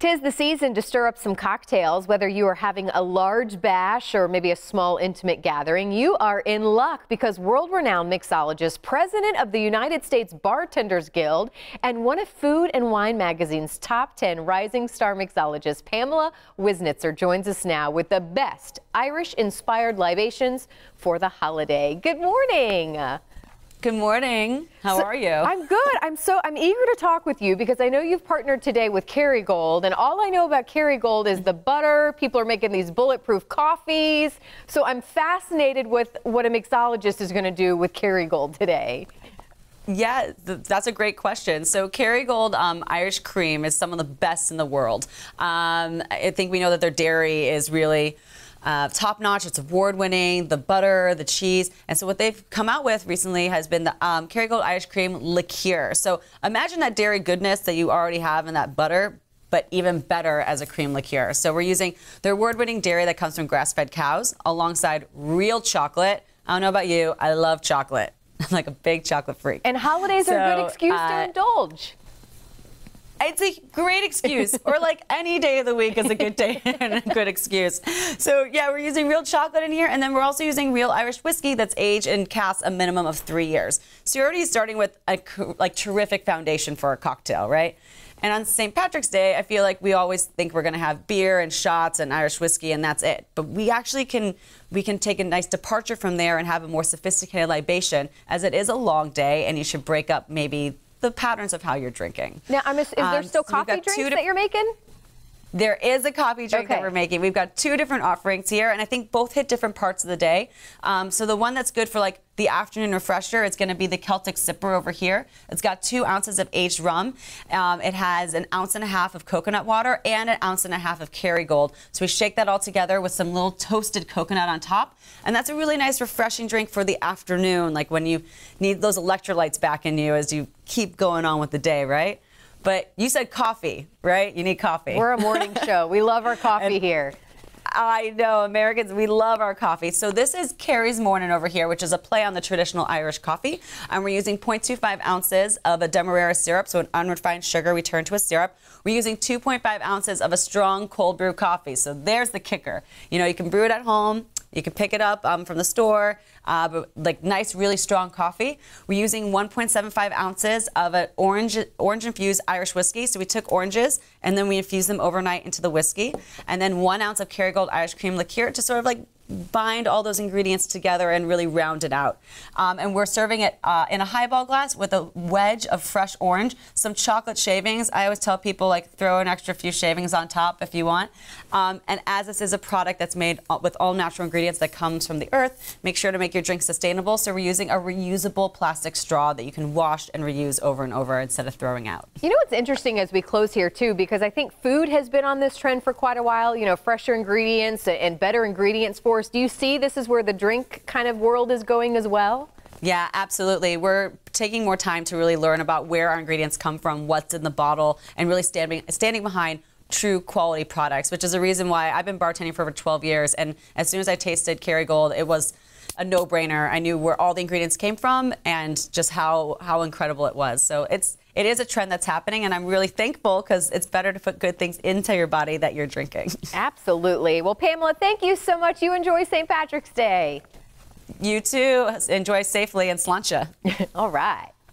'Tis the season to stir up some cocktails. Whether you are having a large bash or maybe a small intimate gathering, you are in luck because world-renowned mixologist, president of the United States Bartenders Guild, and one of Food and Wine magazine's top 10 rising star mixologists, Pamela Wisnitzer, joins us now with the best Irish-inspired libations for the holiday. Good morning. Good morning. How are you? I'm good. I'm eager to talk with you because I know you've partnered today with Kerrygold, and all I know about Kerrygold is the butter. People are making these bulletproof coffees. So I'm fascinated with what a mixologist is going to do with Kerrygold today. Yeah, that's a great question. So Kerrygold Irish cream is some of the best in the world. I think we know that their dairy is really top-notch. It's award-winning, the butter, the cheese. And so what they've come out with recently has been the Kerrygold Irish Cream Liqueur. So imagine that dairy goodness that you already have in that butter, but even better as a cream liqueur. So we're using their award-winning dairy that comes from grass-fed cows alongside real chocolate. I don't know about you, I love chocolate. I'm like a big chocolate freak. And holidays are a good excuse to indulge. It's a great excuse, or like any day of the week is a good day and a good excuse. So yeah, we're using real chocolate in here, and then we're also using real Irish whiskey that's aged in casks a minimum of 3 years. So you're already starting with a terrific foundation for a cocktail, right? And on St. Patrick's Day, I feel like we always think we're going to have beer and shots and Irish whiskey, and that's it. But we actually can take a nice departure from there and have a more sophisticated libation, as it is a long day, and you should break up maybe the patterns of how you're drinking. Now, is there still coffee drinks that you're making? There is a coffee drink that we're making. We've got 2 different offerings here, and I think both hit different parts of the day. So the one that's good for like the afternoon refresher, it's going to be the Celtic Sipper over here. It's got 2 ounces of aged rum. It has 1.5 ounces of coconut water and 1.5 ounces of Kerrygold. So we shake that all together with some little toasted coconut on top. And that's a really nice refreshing drink for the afternoon, like when you need those electrolytes back in you as you keep going on with the day, right? But you said coffee, right? You need coffee. We're a morning show. We love our coffee here. I know, Americans, we love our coffee. So this is Kerry's Morning over here, which is a play on the traditional Irish coffee. And we're using 0.25 ounces of a Demerara syrup, so an unrefined sugar we turn to a syrup. We're using 2.5 ounces of a strong cold brew coffee. So there's the kicker. You know, you can brew it at home. You can pick it up from the store, but like nice, really strong coffee. We're using 1.75 ounces of an orange-infused Irish whiskey. So we took oranges and then we infused them overnight into the whiskey. And then 1 ounce of Kerrygold Irish Cream Liqueur to sort of like bind all those ingredients together and really round it out. And we're serving it in a highball glass with a wedge of fresh orange, some chocolate shavings. I always tell people, like, throw an extra few shavings on top if you want. And as this is a product that's made with all natural ingredients that comes from the earth, make sure to make your drink sustainable. So we're using a reusable plastic straw that you can wash and reuse over and over instead of throwing out. You know what's interesting as we close here too, because I think food has been on this trend for quite a while, you know, fresher ingredients and better ingredients for us. Do you see this is where the drink kind of world is going as well? Yeah, absolutely. We're taking more time to really learn about where our ingredients come from, what's in the bottle, and really standing behind true quality products, which is the reason why I've been bartending for over 12 years. And as soon as I tasted Kerrygold, it was a no-brainer. I knew where all the ingredients came from and just how incredible it was. So it is a trend that's happening, and I'm really thankful because it's better to put good things into your body that you're drinking. Absolutely. Well, Pamela, thank you so much. You enjoy St. Patrick's Day. You too. Enjoy safely in Sláinte. All right.